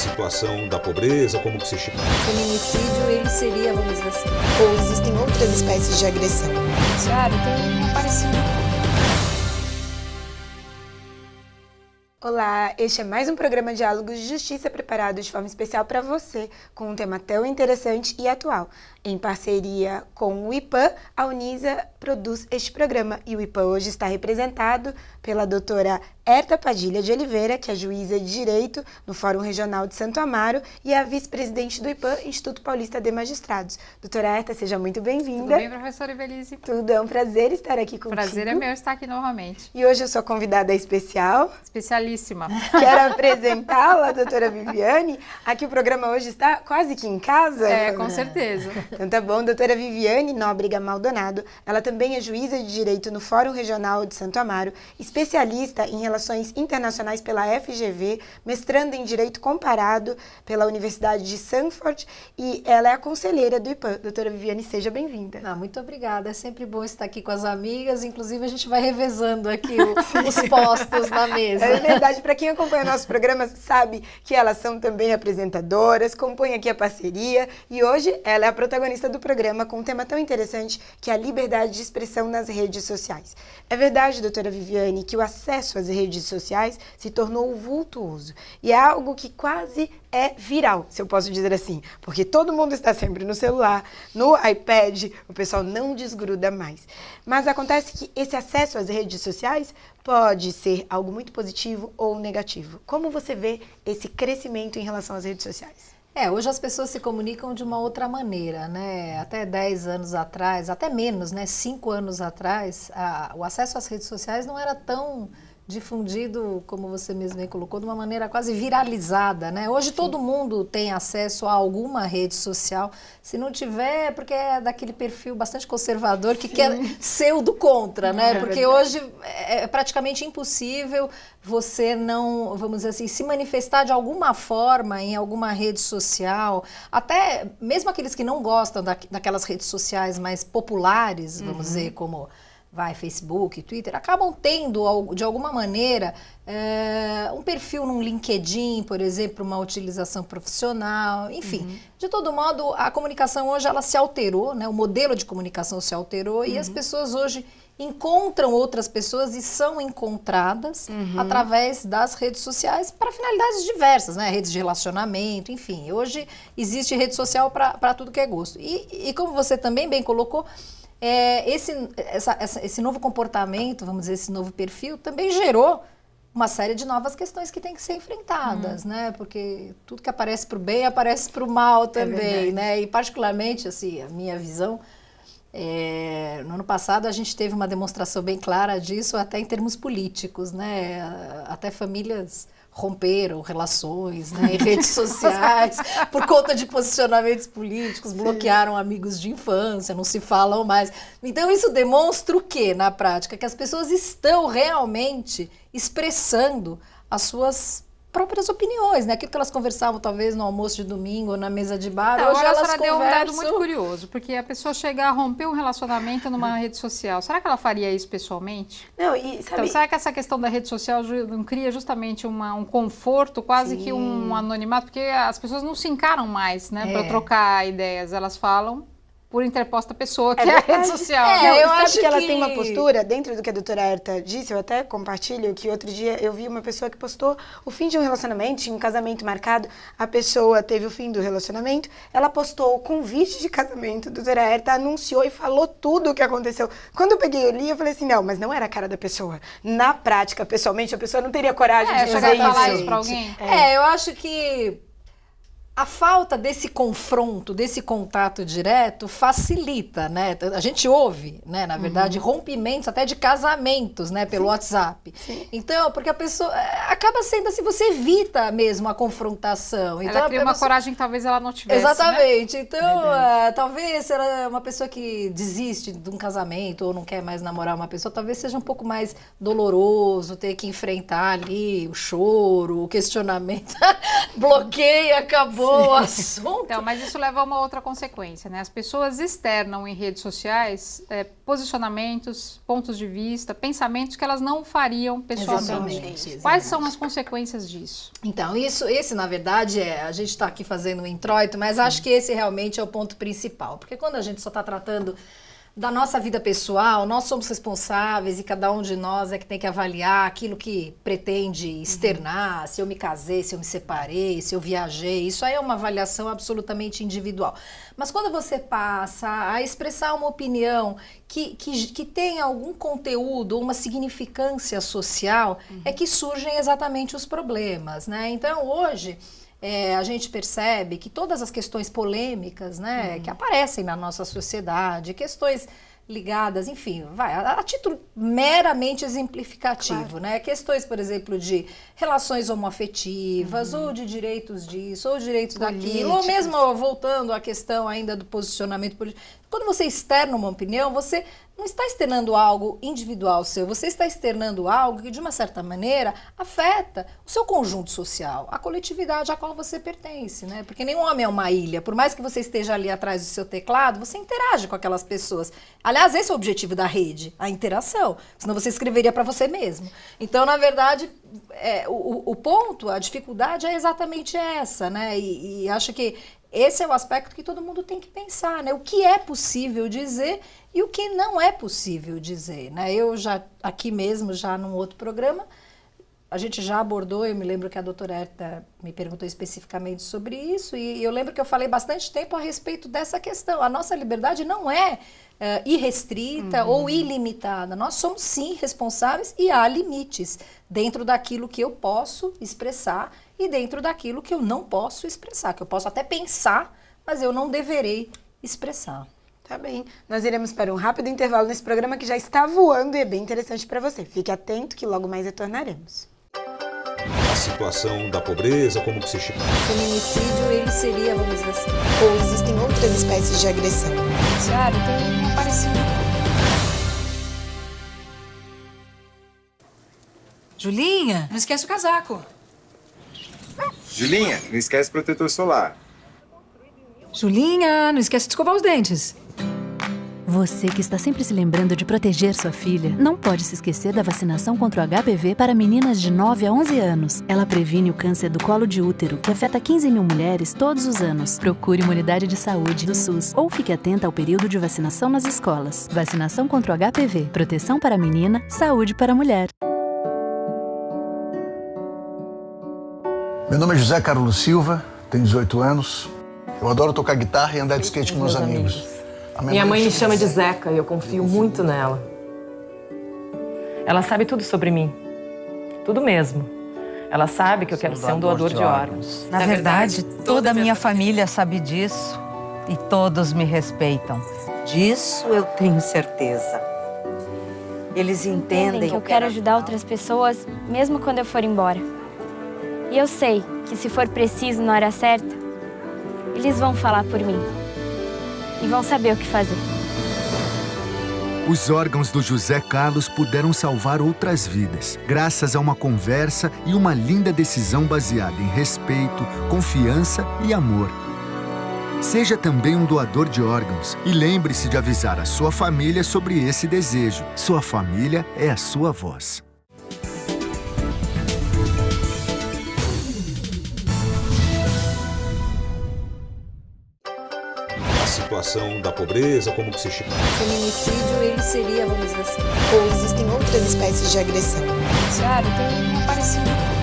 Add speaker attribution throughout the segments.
Speaker 1: situação da pobreza, como que se chama?
Speaker 2: Feminicídio, ele seria, vamos dizer assim, ou existem outras espécies de agressão?
Speaker 3: Claro, tem um parecido.
Speaker 4: Olá, este é mais um programa Diálogos de Justiça preparado de forma especial para você, com um tema tão interessante e atual. Em parceria com o IPAN, a Unisa produz este programa e o IPAN hoje está representado pela doutora Herta Padilha de Oliveira, que é juíza de Direito no Fórum Regional de Santo Amaro e é a vice-presidente do IPAN, Instituto Paulista de Magistrados. Doutora Herta, seja muito bem-vinda.
Speaker 3: Tudo bem, professora Ivelisse?
Speaker 4: Tudo, é um prazer estar aqui contigo.
Speaker 3: Prazer é meu estar aqui novamente.
Speaker 4: E hoje eu sou convidada especial.
Speaker 3: Especialíssima.
Speaker 4: Quero apresentá-la, doutora Viviane. Aqui o programa hoje está quase que em casa.
Speaker 3: É, com certeza.
Speaker 4: Então tá bom, doutora Viviane Nóbrega Maldonado. Ela também é juíza de Direito no Fórum Regional de Santo Amaro, especialista em Relações Internacionais pela FGV, mestranda em Direito Comparado pela Universidade de Stanford e ela é a conselheira do IPAN. Doutora Viviane, seja bem-vinda.
Speaker 2: Muito obrigada, é sempre bom estar aqui com as amigas, inclusive a gente vai revezando aqui os postos na mesa.
Speaker 4: É verdade, para quem acompanha nossos programas sabe que elas são também apresentadoras, compõem aqui a parceria e hoje ela é a protagonista do programa com um tema tão interessante que é a liberdade de expressão nas redes sociais. É verdade, doutora Viviane, que o acesso às redes sociais se tornou vultuoso e é algo que quase é viral, se eu posso dizer assim, porque todo mundo está sempre no celular, no iPad, o pessoal não desgruda mais. Mas acontece que esse acesso às redes sociais pode ser algo muito positivo ou negativo. Como você vê esse crescimento em relação às redes sociais?
Speaker 2: Hoje as pessoas se comunicam de uma outra maneira, né? Até 10 anos atrás, até menos, né? 5 anos atrás, o acesso às redes sociais não era tão difundido, como você mesmo bem colocou, de uma maneira quase viralizada, né? Hoje todo mundo tem acesso a alguma rede social. Se não tiver, é porque é daquele perfil bastante conservador que quer ser o do contra, né? Porque hoje é praticamente impossível você não, vamos dizer assim, se manifestar de alguma forma em alguma rede social. Até mesmo aqueles que não gostam daquelas redes sociais mais populares, vamos dizer, como Facebook, Twitter, acabam tendo, de alguma maneira, um perfil num LinkedIn, por exemplo, uma utilização profissional, enfim. De todo modo, a comunicação hoje ela se alterou, né? O modelo de comunicação se alterou e as pessoas hoje encontram outras pessoas e são encontradas através das redes sociais para finalidades diversas, né? Redes de relacionamento, enfim. Hoje existe rede social para tudo que é gosto. E como você também bem colocou, esse novo comportamento, vamos dizer, esse novo perfil, também gerou uma série de novas questões que têm que ser enfrentadas, né? Porque tudo que aparece para o bem aparece para o mal também, né? E particularmente, assim, a minha visão, no ano passado a gente teve uma demonstração bem clara disso, até em termos políticos, né? Até famílias romperam relações, né, em redes sociais por conta de posicionamentos políticos, bloquearam amigos de infância, não se falam mais. Então isso demonstra o quê na prática? Que as pessoas estão realmente expressando as suas próprias opiniões, né? Aquilo que elas conversavam talvez no almoço de domingo ou na mesa de bar, hoje elas conversam...
Speaker 3: deu um dado muito curioso, porque a pessoa chega a romper um relacionamento numa rede social. Será que ela faria isso pessoalmente?
Speaker 4: Não, e sabe...
Speaker 3: Então, será que essa questão da rede social não cria justamente um conforto, quase que um anonimato? Porque as pessoas não se encaram mais, né? Para trocar ideias, elas falam por interposta pessoa, que é a rede social.
Speaker 4: Eu acho que elas têm uma postura, dentro do que a doutora Herta disse, eu até compartilho, que outro dia eu vi uma pessoa que postou o fim de um relacionamento, tinha um casamento marcado, a pessoa teve o fim do relacionamento, ela postou o convite de casamento, a doutora Herta anunciou e falou tudo o que aconteceu. Quando eu peguei e li, eu falei assim, não, mas não era a cara da pessoa. Na prática, pessoalmente, a pessoa não teria coragem de dizer isso.
Speaker 3: Falar isso pra alguém?
Speaker 2: Eu acho que a falta desse confronto, desse contato direto, facilita, né? A gente ouve, né, na verdade, rompimentos até de casamentos, né, pelo WhatsApp. Sim. Então, porque a pessoa acaba sendo assim, você evita mesmo a confrontação. Então,
Speaker 3: ela cria uma coragem que talvez ela não tivesse.
Speaker 2: Exatamente. Né? Então, talvez ela é uma pessoa que desiste de um casamento ou não quer mais namorar uma pessoa, talvez seja um pouco mais doloroso ter que enfrentar ali o choro, o questionamento. Bloqueia, acabou. o assunto.
Speaker 3: Então, mas isso leva a uma outra consequência, né? As pessoas externam em redes sociais posicionamentos, pontos de vista, pensamentos que elas não fariam pessoalmente.
Speaker 2: Exatamente.
Speaker 3: Quais são as consequências disso?
Speaker 2: Então, esse na verdade a gente está aqui fazendo um introito, mas acho que esse realmente é o ponto principal, porque quando a gente só está tratando da nossa vida pessoal, nós somos responsáveis e cada um de nós é que tem que avaliar aquilo que pretende externar, se eu me casei, se eu me separei, se eu viajei, isso aí é uma avaliação absolutamente individual. Mas quando você passa a expressar uma opinião que tem algum conteúdo, uma significância social, é que surgem exatamente os problemas, né? Então, hoje a gente percebe que todas as questões polêmicas, né, que aparecem na nossa sociedade, questões ligadas, enfim, a título meramente exemplificativo, né? Questões, por exemplo, de relações homoafetivas, ou de direitos disso, ou direitos daquilo, ou mesmo voltando à questão ainda do posicionamento político. Quando você externa uma opinião, você não está externando algo individual seu, você está externando algo que, de uma certa maneira, afeta o seu conjunto social, a coletividade a qual você pertence, né? Porque nenhum homem é uma ilha. Por mais que você esteja ali atrás do seu teclado, você interage com aquelas pessoas. Aliás, esse é o objetivo da rede, a interação. Senão você escreveria para você mesmo. Então, na verdade, o ponto, a dificuldade é exatamente essa, né? E acho que esse é o aspecto que todo mundo tem que pensar, né? O que é possível dizer e o que não é possível dizer, né? Eu já, aqui mesmo, já num outro programa, a gente já abordou, eu me lembro que a doutora Herta me perguntou especificamente sobre isso, e eu lembro que eu falei bastante tempo a respeito dessa questão. A nossa liberdade não é irrestrita ou ilimitada. Nós somos, sim, responsáveis e há limites dentro daquilo que eu posso expressar e dentro daquilo que eu não posso expressar, que eu posso até pensar, mas eu não deverei expressar.
Speaker 4: Tá bem. Nós iremos para um rápido intervalo nesse programa que já está voando e é bem interessante para você. Fique atento que logo mais retornaremos.
Speaker 1: A situação da pobreza, como que se chama?
Speaker 2: O feminicídio, ele seria, vamos dizer assim,
Speaker 4: Ou existem outras espécies de agressão?
Speaker 2: Tiara, tem um parecido.
Speaker 5: Julinha, não esquece o casaco.
Speaker 6: Julinha, não esquece o protetor solar.
Speaker 5: Julinha, não esquece de escovar os dentes.
Speaker 7: Você que está sempre se lembrando de proteger sua filha, não pode se esquecer da vacinação contra o HPV para meninas de 9 a 11 anos. Ela previne o câncer do colo de útero, que afeta 15 mil mulheres todos os anos. Procure uma unidade de saúde do SUS ou fique atenta ao período de vacinação nas escolas. Vacinação contra o HPV. Proteção para a menina, saúde para a mulher.
Speaker 8: Meu nome é José Carlos Silva, tenho 18 anos. Eu adoro tocar guitarra e andar de skate com meus amigos.
Speaker 9: Minha mãe me chama de Zeca e eu confio muito nela. Ela sabe tudo sobre mim. Tudo mesmo. Ela sabe que eu quero ser um doador de órgãos.
Speaker 10: Na verdade, toda a minha família sabe disso e todos me respeitam.
Speaker 11: Disso eu tenho certeza. Eles entendem
Speaker 12: que eu quero ajudar outras pessoas, mesmo quando eu for embora. E eu sei que se for preciso na hora certa, eles vão falar por mim. E vão saber o que fazer.
Speaker 13: Os órgãos do José Carlos puderam salvar outras vidas, graças a uma conversa e uma linda decisão baseada em respeito, confiança e amor. Seja também um doador de órgãos e lembre-se de avisar a sua família sobre esse desejo. Sua família é a sua voz.
Speaker 1: A situação da pobreza, como que se chama?
Speaker 2: O feminicídio, ele seria, vamos dizer assim,
Speaker 4: Ou existem outras espécies de agressão?
Speaker 2: Tiara, tem um parecido.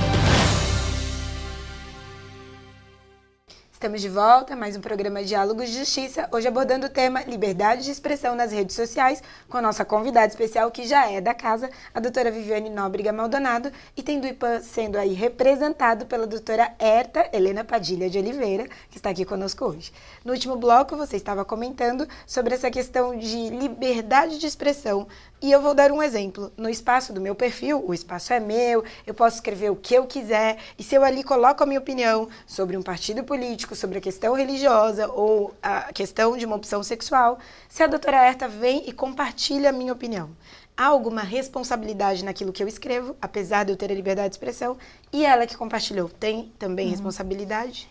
Speaker 4: Estamos de volta, mais um programa Diálogos de Justiça, hoje abordando o tema liberdade de expressão nas redes sociais, com a nossa convidada especial, que já é da casa, a doutora Viviane Nóbrega Maldonado, e tem do IPAM sendo aí representado pela doutora Herta Helena Padilha de Oliveira, que está aqui conosco hoje. No último bloco, você estava comentando sobre essa questão de liberdade de expressão, e eu vou dar um exemplo. No espaço do meu perfil, o espaço é meu, eu posso escrever o que eu quiser, e se eu ali coloco a minha opinião sobre um partido político, sobre a questão religiosa ou a questão de uma opção sexual, se a doutora Herta vem e compartilha a minha opinião, há alguma responsabilidade naquilo que eu escrevo, apesar de eu ter a liberdade de expressão, e ela que compartilhou tem também responsabilidade?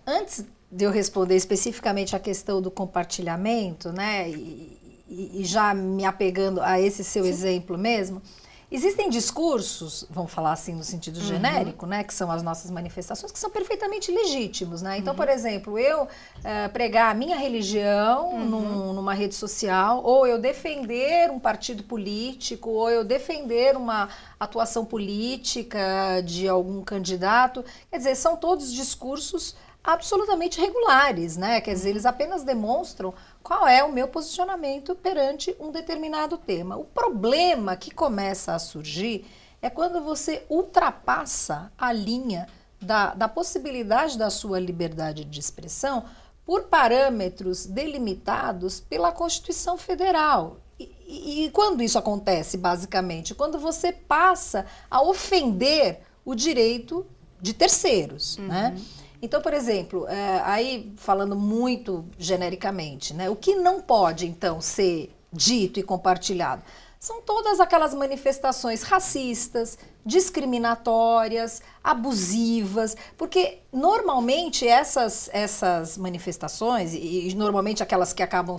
Speaker 2: Antes de eu responder especificamente a questão do compartilhamento, né, e já me apegando a esse seu exemplo mesmo, existem discursos, vamos falar assim no sentido genérico, né, que são as nossas manifestações, que são perfeitamente legítimos, né? Então, por exemplo, eu pregar a minha religião numa rede social, ou eu defender um partido político, ou eu defender uma atuação política de algum candidato, quer dizer, são todos discursos absolutamente regulares, né? Quer dizer, eles apenas demonstram qual é o meu posicionamento perante um determinado tema. O problema que começa a surgir é quando você ultrapassa a linha da possibilidade da sua liberdade de expressão por parâmetros delimitados pela Constituição Federal. E quando isso acontece, basicamente? Quando você passa a ofender o direito de terceiros, né? Então, por exemplo, aí falando muito genericamente, né, o que não pode, então, ser dito e compartilhado são todas aquelas manifestações racistas, discriminatórias, abusivas, porque normalmente essas manifestações, e normalmente aquelas que acabam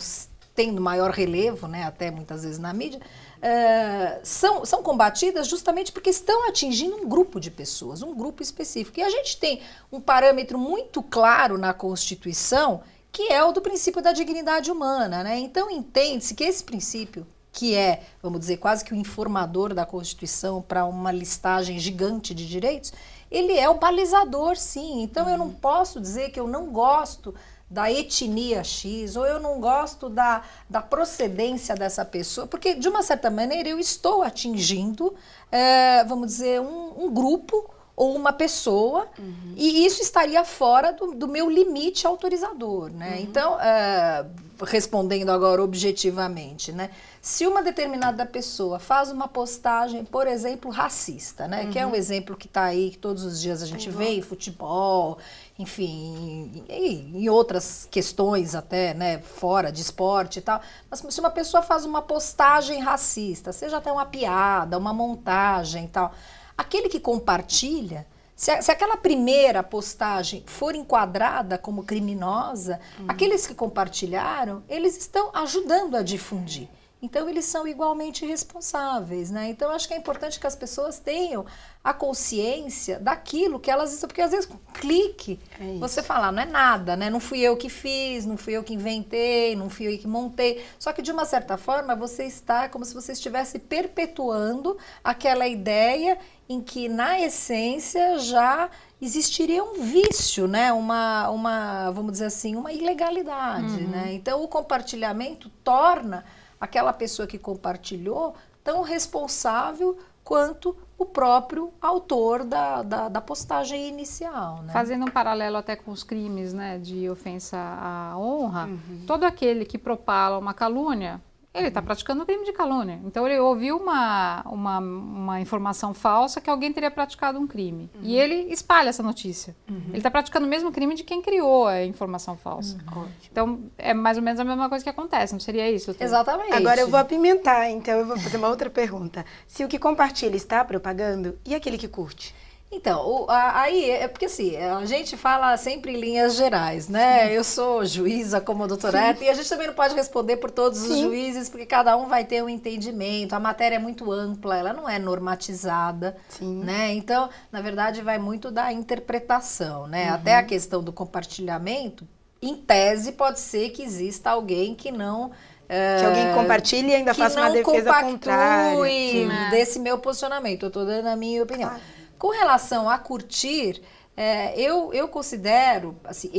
Speaker 2: tendo maior relevo, né, até muitas vezes na mídia, são combatidas justamente porque estão atingindo um grupo de pessoas, um grupo específico. E a gente tem um parâmetro muito claro na Constituição, que é o do princípio da dignidade humana, né? Então entende-se que esse princípio, que é, vamos dizer, quase que o informador da Constituição para uma listagem gigante de direitos, ele é o balizador, sim. Então eu não posso dizer que eu não gosto da etnia X, ou eu não gosto da procedência dessa pessoa, porque, de uma certa maneira, eu estou atingindo, vamos dizer, um grupo ou uma pessoa, e isso estaria fora do meu limite autorizador, né? Então, respondendo agora objetivamente, né? Se uma determinada pessoa faz uma postagem, por exemplo, racista, né? Que é um exemplo que está aí, que todos os dias a gente vê em futebol, enfim, em outras questões até, né, fora de esporte e tal. Mas se uma pessoa faz uma postagem racista, seja até uma piada, uma montagem e tal, aquele que compartilha, se aquela primeira postagem for enquadrada como criminosa, aqueles que compartilharam, eles estão ajudando a difundir. Então, eles são igualmente responsáveis, né? Então, acho que é importante que as pessoas tenham a consciência daquilo que elas estão... Porque, às vezes, clique, você fala, não é nada, né? Não fui eu que fiz, não fui eu que inventei, não fui eu que montei. Só que, de uma certa forma, você está como se você estivesse perpetuando aquela ideia em que, na essência, já existiria um vício, né? Vamos dizer assim, uma ilegalidade, né? Então, o compartilhamento torna aquela pessoa que compartilhou tão responsável quanto o próprio autor da postagem inicial, né?
Speaker 3: Fazendo um paralelo até com os crimes, né, de ofensa à honra, todo aquele que propala uma calúnia, ele está praticando um crime de calúnia. Então, ele ouviu uma informação falsa que alguém teria praticado um crime. E ele espalha essa notícia. Ele está praticando o mesmo crime de quem criou a informação falsa. Então, é mais ou menos a mesma coisa que acontece, não seria isso?
Speaker 2: Exatamente.
Speaker 4: Agora eu vou apimentar, então eu vou fazer uma outra pergunta. Se o que compartilha está propagando, e aquele que curte?
Speaker 2: Então, aí, é porque assim, a gente fala sempre em linhas gerais, né? Sim. Eu sou juíza como a doutora Herta, e a gente também não pode responder por todos os juízes, porque cada um vai ter um entendimento. A matéria é muito ampla, ela não é normatizada, né? Então, na verdade, vai muito da interpretação, né? Até a questão do compartilhamento, em tese, pode ser que exista alguém que não...
Speaker 4: que alguém compartilhe e ainda faça uma defesa contrária.
Speaker 2: Desse meu posicionamento, eu estou dando a minha opinião. Com relação a curtir, eu considero, assim,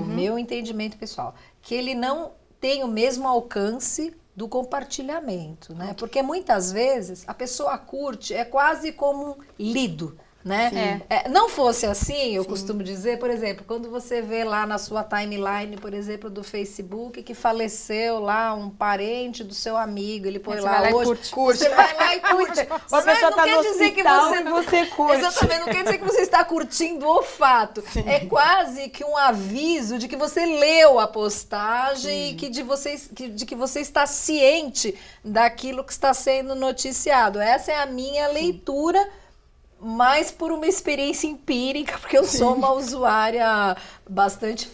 Speaker 2: meu entendimento pessoal, que ele não tem o mesmo alcance do compartilhamento, né? Porque muitas vezes a pessoa curte, é quase como um lido, né? Não fosse assim, eu costumo dizer, por exemplo, quando você vê lá na sua timeline, por exemplo, do Facebook, que faleceu lá um parente do seu amigo, ele põe lá hoje, você vai lá e curte.
Speaker 4: Uma pessoa está no hospital e você curte.
Speaker 2: Exatamente, não quer dizer que você está curtindo o fato. É quase que um aviso de que você leu a postagem e que de que você está ciente daquilo que está sendo noticiado. Essa é a minha leitura mais por uma experiência empírica, porque eu sou uma usuária bastante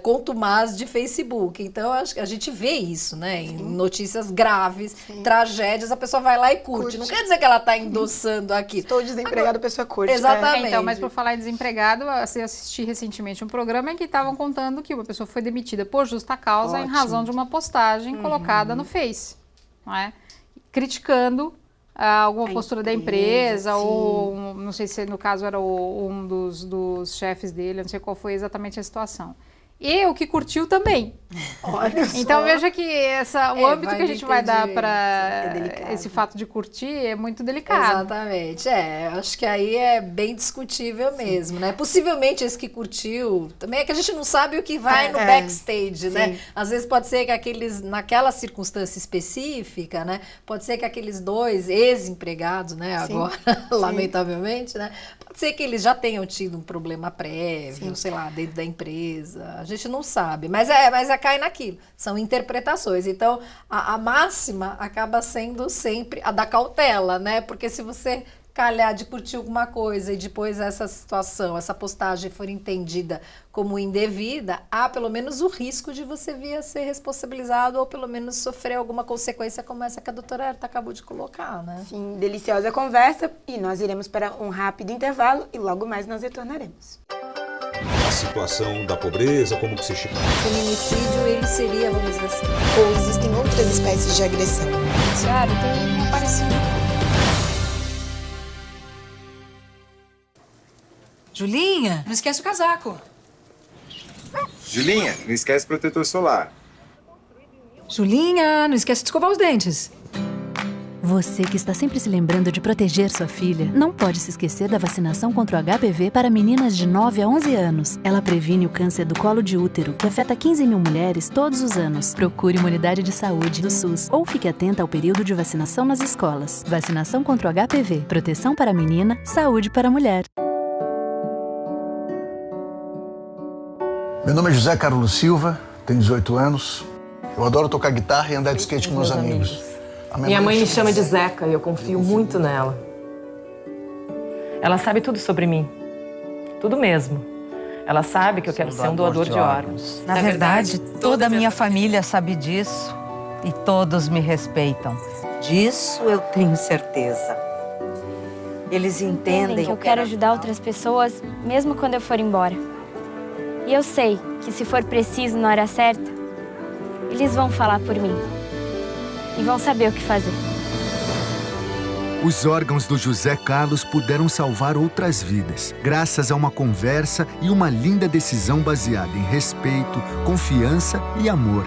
Speaker 2: contumaz de Facebook. Então, acho que a gente vê isso, né? Em notícias graves, tragédias, a pessoa vai lá e curte. Não quer dizer que ela está endossando aqui.
Speaker 4: Estou desempregada, a pessoa curte.
Speaker 2: Exatamente.
Speaker 3: Então, mas por falar em desempregado, eu assisti recentemente um programa em que estavam contando que uma pessoa foi demitida por justa causa em razão de uma postagem colocada no Face, não é? Criticando alguma postura da empresa, ou não sei se no caso era um dos chefes dele, não sei qual foi exatamente a situação. E o que curtiu também.
Speaker 4: Olha
Speaker 3: então
Speaker 4: só.
Speaker 3: veja que o âmbito que a gente vai dar para esse fato de curtir é muito delicado.
Speaker 2: Exatamente. Acho que aí é bem discutível mesmo, né? Possivelmente esse que curtiu, também é que a gente não sabe o que vai no backstage, né? Às vezes pode ser que naquela circunstância específica, né? Pode ser que aqueles 2 ex-empregados, né? Agora, lamentavelmente, né? Pode ser que eles já tenham tido um problema prévio, sei lá, dentro da empresa. A gente não sabe, mas cai naquilo. São interpretações. Então, a máxima acaba sendo sempre a da cautela, né? Porque se você calhar de curtir alguma coisa e depois essa situação, essa postagem for entendida como indevida, há pelo menos o risco de você vir a ser responsabilizado ou pelo menos sofrer alguma consequência como essa que a doutora Herta acabou de colocar, né?
Speaker 4: Sim, deliciosa conversa e nós iremos para um rápido intervalo e logo mais nós retornaremos.
Speaker 1: A situação da pobreza, como que se chama?
Speaker 2: O feminicídio, ele seria, vamos dizer assim.
Speaker 4: Ou existem outras espécies de agressão?
Speaker 2: Claro, tem um parecido.
Speaker 5: Julinha, não esquece o casaco.
Speaker 6: Julinha, não esquece o protetor solar.
Speaker 5: Julinha, não esquece de escovar os dentes.
Speaker 7: Você que está sempre se lembrando de proteger sua filha, não pode se esquecer da vacinação contra o HPV para meninas de 9 a 11 anos. Ela previne o câncer do colo de útero, que afeta 15 mil mulheres todos os anos. Procure uma unidade de saúde do SUS ou fique atenta ao período de vacinação nas escolas. Vacinação contra o HPV, proteção para a menina, saúde para a mulher.
Speaker 8: Meu nome é José Carlos Silva, tenho 18 anos. Eu adoro tocar guitarra e andar de skate com meus amigos.
Speaker 9: Minha mãe me chama de Zeca e eu confio muito nela. Ela sabe tudo sobre mim. Tudo mesmo. Ela sabe que eu quero ser um doador de órgãos.
Speaker 10: Na verdade, toda a minha família sabe disso e todos me respeitam.
Speaker 11: Disso eu tenho certeza. Eles entendem
Speaker 12: que eu quero ajudar outras pessoas, mesmo quando eu for embora. E eu sei que se for preciso na hora certa, eles vão falar por mim. E vão saber o que fazer.
Speaker 13: Os órgãos do José Carlos puderam salvar outras vidas, graças a uma conversa e uma linda decisão baseada em respeito, confiança e amor.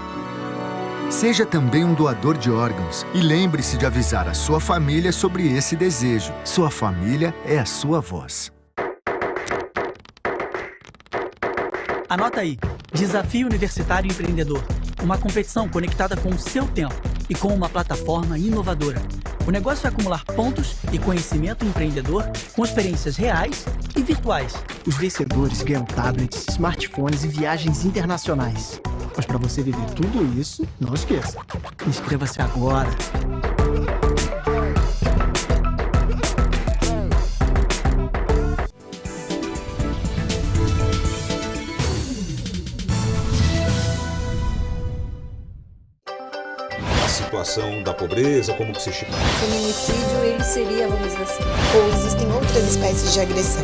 Speaker 13: Seja também um doador de órgãos e lembre-se de avisar a sua família sobre esse desejo. Sua família é a sua voz.
Speaker 14: Anota aí, Desafio Universitário Empreendedor. Uma competição conectada com o seu tempo e com uma plataforma inovadora. O negócio é acumular pontos e conhecimento empreendedor com experiências reais e virtuais.
Speaker 15: Os vencedores ganham tablets, smartphones e viagens internacionais. Mas para você viver tudo isso, não esqueça. Inscreva-se agora.
Speaker 1: A situação da pobreza, como que se chama?
Speaker 2: O feminicídio, ele seria, vamos dizer assim.
Speaker 4: Ou existem outras espécies de agressão?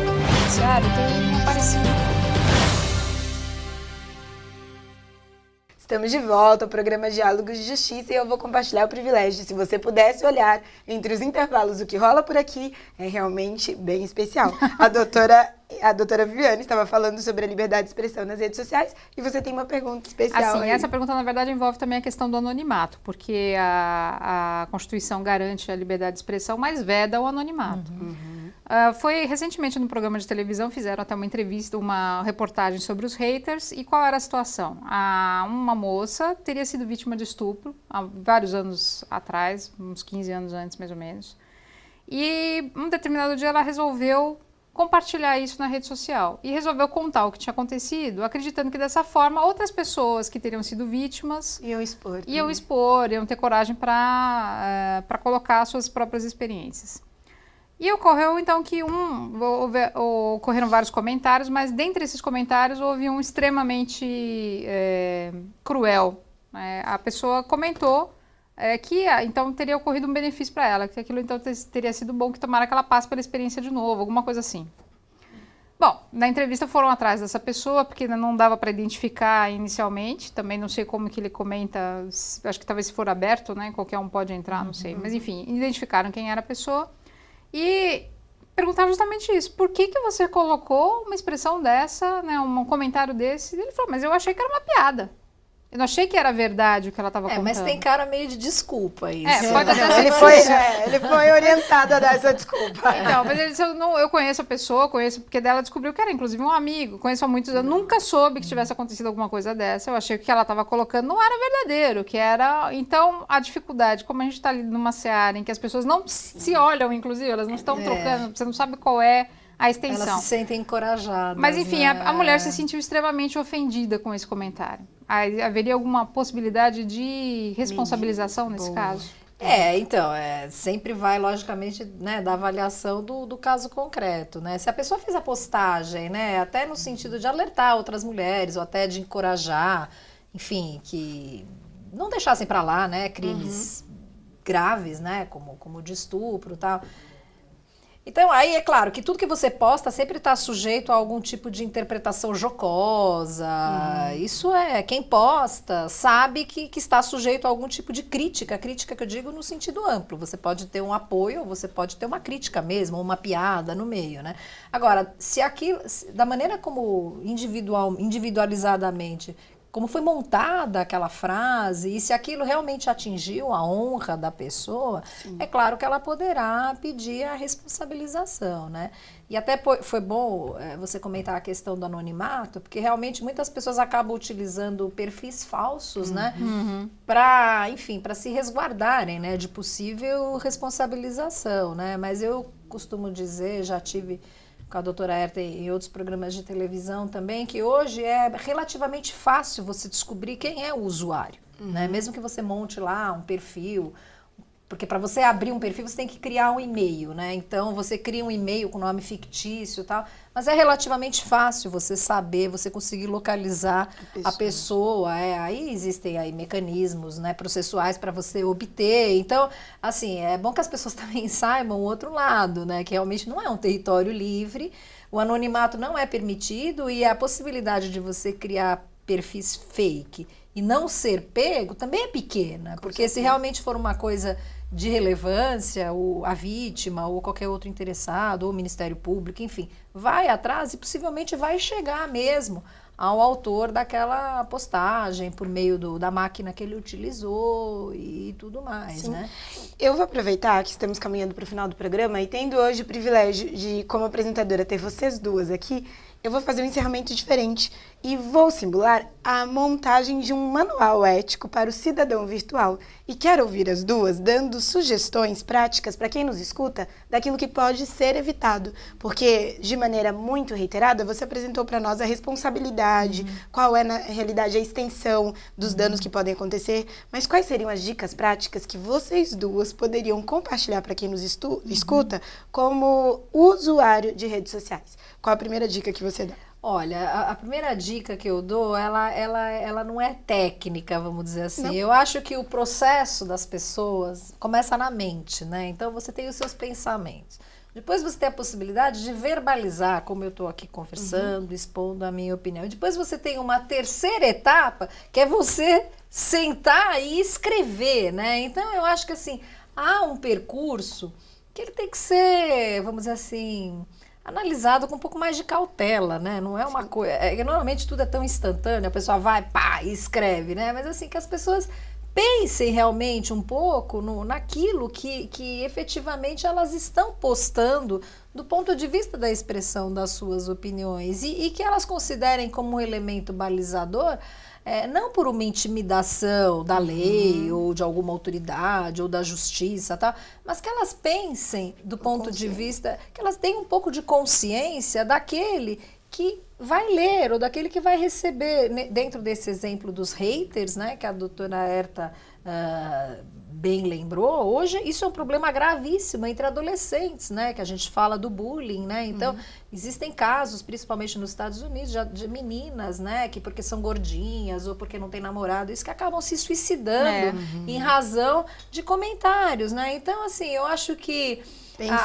Speaker 2: Claro, tem um parecido.
Speaker 4: Estamos de volta ao programa Diálogos de Justiça e eu vou compartilhar o privilégio. Se você pudesse olhar entre os intervalos o que rola por aqui, é realmente bem especial. A doutora Viviane estava falando sobre a liberdade de expressão nas redes sociais e você tem uma pergunta especial.
Speaker 3: Assim, essa pergunta, na verdade, envolve também a questão do anonimato, porque a Constituição garante a liberdade de expressão, mas veda o anonimato. Foi recentemente no programa de televisão, fizeram até uma entrevista, uma reportagem sobre os haters. E qual era a situação? Uma moça teria sido vítima de estupro há vários anos atrás, uns 15 anos antes mais ou menos. E um determinado dia ela resolveu compartilhar isso na rede social e resolveu contar o que tinha acontecido, acreditando que dessa forma outras pessoas que teriam sido vítimas iam expor, iam ter coragem para colocar suas próprias experiências. E ocorreu, então, que ocorreram vários comentários, mas dentre esses comentários houve um extremamente cruel. A pessoa comentou que, então, teria ocorrido um benefício para ela, que aquilo, então, teria sido bom, que tomara que ela passe pela experiência de novo, alguma coisa assim. Bom, na entrevista foram atrás dessa pessoa, porque não dava para identificar inicialmente, também não sei como que ele comenta, acho que talvez se for aberto, né, qualquer um pode entrar, não sei, mas enfim, identificaram quem era a pessoa e perguntaram justamente isso, por que você colocou uma expressão dessa, né, um comentário desse? E ele falou, mas eu achei que era uma piada. Eu não achei que era verdade o que ela estava contando.
Speaker 2: Mas tem cara meio de desculpa isso.
Speaker 3: Pode até ser.
Speaker 4: Ele foi orientado a dar essa desculpa.
Speaker 3: Então, mas ele disse, eu conheço a pessoa, porque dela descobriu que era inclusive um amigo, conheço há muitos anos, nunca soube que tivesse acontecido alguma coisa dessa, eu achei que o que ela estava colocando não era verdadeiro, que era... Então, a dificuldade, como a gente está ali numa seara em que as pessoas não se olham, inclusive, elas não estão trocando, você não sabe qual é a extensão.
Speaker 2: Elas se sentem encorajadas.
Speaker 3: Mas, enfim, a mulher se sentiu extremamente ofendida com esse comentário. Haveria alguma possibilidade de responsabilização nesse caso?
Speaker 2: Então, sempre vai, logicamente, né, da avaliação do caso concreto, né? Se a pessoa fez a postagem, né, até no sentido de alertar outras mulheres, ou até de encorajar, enfim, que não deixassem para lá, né, crimes graves, né, como de estupro e tal. Então, aí é claro que tudo que você posta sempre está sujeito a algum tipo de interpretação jocosa. Isso quem posta sabe que está sujeito a algum tipo de crítica. Crítica que eu digo no sentido amplo. Você pode ter um apoio ou você pode ter uma crítica mesmo, ou uma piada no meio, né? Agora, da maneira como individualizadamente, como foi montada aquela frase, e se aquilo realmente atingiu a honra da pessoa, é claro que ela poderá pedir a responsabilização, né? E até foi bom você comentar a questão do anonimato, porque realmente muitas pessoas acabam utilizando perfis falsos, né? Para se resguardarem, né, de possível responsabilização, né? Mas eu costumo dizer, já tive com a doutora Herta em outros programas de televisão também, que hoje é relativamente fácil você descobrir quem é o usuário, né? Mesmo que você monte lá um perfil, porque para você abrir um perfil você tem que criar um e-mail, né? Então você cria um e-mail com nome fictício e tal, mas é relativamente fácil você saber, você conseguir localizar a pessoa. Aí existem aí mecanismos, né, processuais para você obter. Então, assim, é bom que as pessoas também saibam o outro lado, né, que realmente não é um território livre, o anonimato não é permitido e a possibilidade de você criar perfis fake e não ser pego também é pequena, porque se realmente for uma coisa de relevância, a vítima ou qualquer outro interessado, ou o Ministério Público, enfim, vai atrás e possivelmente vai chegar mesmo ao autor daquela postagem por meio da máquina que ele utilizou e tudo mais, né?
Speaker 4: Eu vou aproveitar que estamos caminhando para o final do programa e tendo hoje o privilégio de, como apresentadora, ter vocês duas aqui, eu vou fazer um encerramento diferente e vou simular a montagem de um manual ético para o cidadão virtual. E quero ouvir as duas dando sugestões práticas para quem nos escuta daquilo que pode ser evitado. Porque, de maneira muito reiterada, você apresentou para nós a responsabilidade, qual é, na realidade, a extensão dos danos que podem acontecer. Mas quais seriam as dicas práticas que vocês duas poderiam compartilhar para quem nos escuta como usuário de redes sociais? Qual a primeira dica que você dá?
Speaker 2: Olha, a primeira dica que eu dou, ela não é técnica, vamos dizer assim. Não. Eu acho que o processo das pessoas começa na mente, né? Então, você tem os seus pensamentos. Depois você tem a possibilidade de verbalizar, como eu estou aqui conversando, expondo a minha opinião. E depois você tem uma terceira etapa, que é você sentar e escrever, né? Então, eu acho que, assim, há um percurso que ele tem que ser, vamos dizer assim, analisado com um pouco mais de cautela, né? Não é uma coisa... normalmente tudo é tão instantâneo, a pessoa vai, pá, e escreve, né? Mas assim, que as pessoas pensem realmente um pouco naquilo que efetivamente elas estão postando do ponto de vista da expressão das suas opiniões e que elas considerem como um elemento balizador, não por uma intimidação da lei ou de alguma autoridade ou da justiça, tá? Mas que elas pensem do ponto de vista, que elas tenham um pouco de consciência daquele que vai ler ou daquele que vai receber, dentro desse exemplo dos haters, né, que a doutora Herta bem lembrou, hoje isso é um problema gravíssimo entre adolescentes, né? Que a gente fala do bullying, né? Então, existem casos, principalmente nos Estados Unidos, de meninas, né? Que porque são gordinhas ou porque não tem namorado, isso que acabam se suicidando em razão de comentários, né? Então, assim, eu acho que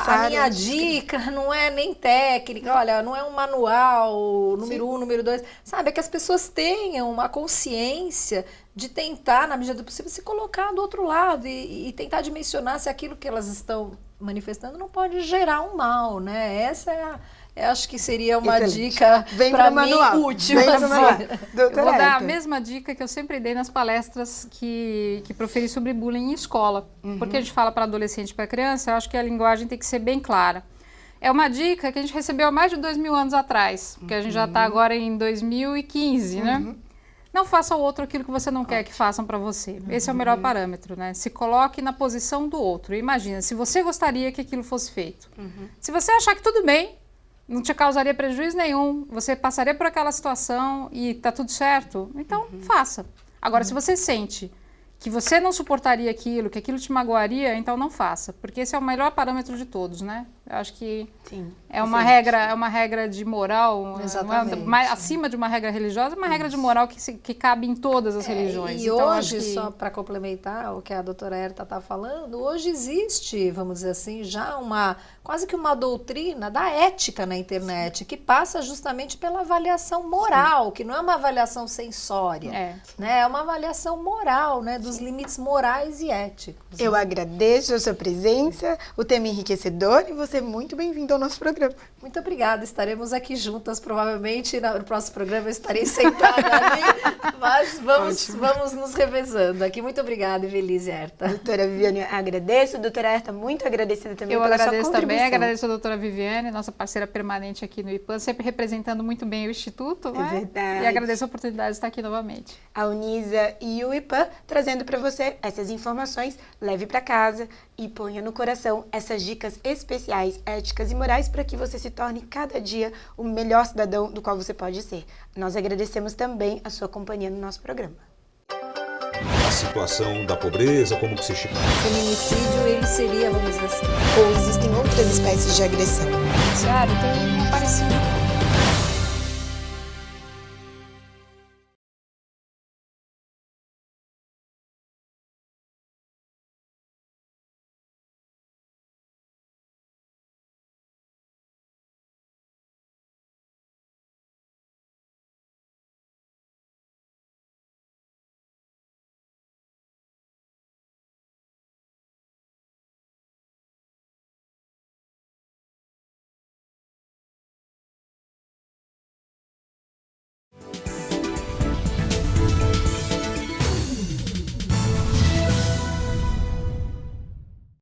Speaker 2: a minha dica não é nem técnica, olha, não é um manual, número 1, número 2, sabe? É que as pessoas tenham uma consciência de tentar, na medida do possível, se colocar do outro lado e tentar dimensionar se aquilo que elas estão manifestando não pode gerar um mal, né? Essa eu acho que seria uma dica para mim útil.
Speaker 3: Eu vou dar a mesma dica que eu sempre dei nas palestras que proferi sobre bullying em escola. Porque a gente fala para adolescente e para criança, eu acho que a linguagem tem que ser bem clara. É uma dica que a gente recebeu há mais de 2000 anos atrás, porque a gente já está agora em 2015, né? Não faça ao outro aquilo que você não quer que façam para você. Esse é o melhor parâmetro, né? Se coloque na posição do outro. Imagina, se você gostaria que aquilo fosse feito. Se você achar que tudo bem, não te causaria prejuízo nenhum, você passaria por aquela situação e tá tudo certo, então faça. Agora, se você sente que você não suportaria aquilo, que aquilo te magoaria, então não faça, porque esse é o melhor parâmetro de todos, né? Eu acho que é uma regra de moral, acima de uma regra religiosa, uma regra de moral que cabe em todas as religiões.
Speaker 2: E então, hoje, só para complementar o que a doutora Herta está falando, hoje existe, vamos dizer assim, já quase que uma doutrina da ética na internet, que passa justamente pela avaliação moral, que não é uma avaliação sensória, né? É uma avaliação moral, né? Dos limites morais e éticos.
Speaker 4: Eu agradeço a sua presença, o tema enriquecedor, e você é muito bem-vindo ao nosso programa.
Speaker 2: Muito obrigada, estaremos aqui juntas, provavelmente no próximo programa eu estarei sentada ali, mas vamos nos revezando aqui. Muito obrigada, Evelise Herta.
Speaker 4: Doutora Viviane, agradeço. Doutora Herta, muito agradecida também pela sua contribuição.
Speaker 3: Eu agradeço também, agradeço a doutora Viviane, nossa parceira permanente aqui no IPAN, sempre representando muito bem o Instituto, né?
Speaker 4: Verdade.
Speaker 3: E agradeço a oportunidade de estar aqui novamente.
Speaker 4: A Unisa e o IPAN trazendo para você essas informações, leve para casa e ponha no coração essas dicas especiais, éticas e morais para que você se torne cada dia o melhor cidadão do qual você pode ser. Nós agradecemos também a sua companhia no nosso programa.
Speaker 1: A situação da pobreza, como que se chama?
Speaker 2: O feminicídio, ele seria, vamos dizer assim.
Speaker 4: Ou existem outras espécies de agressão?
Speaker 2: Claro, tem aparecido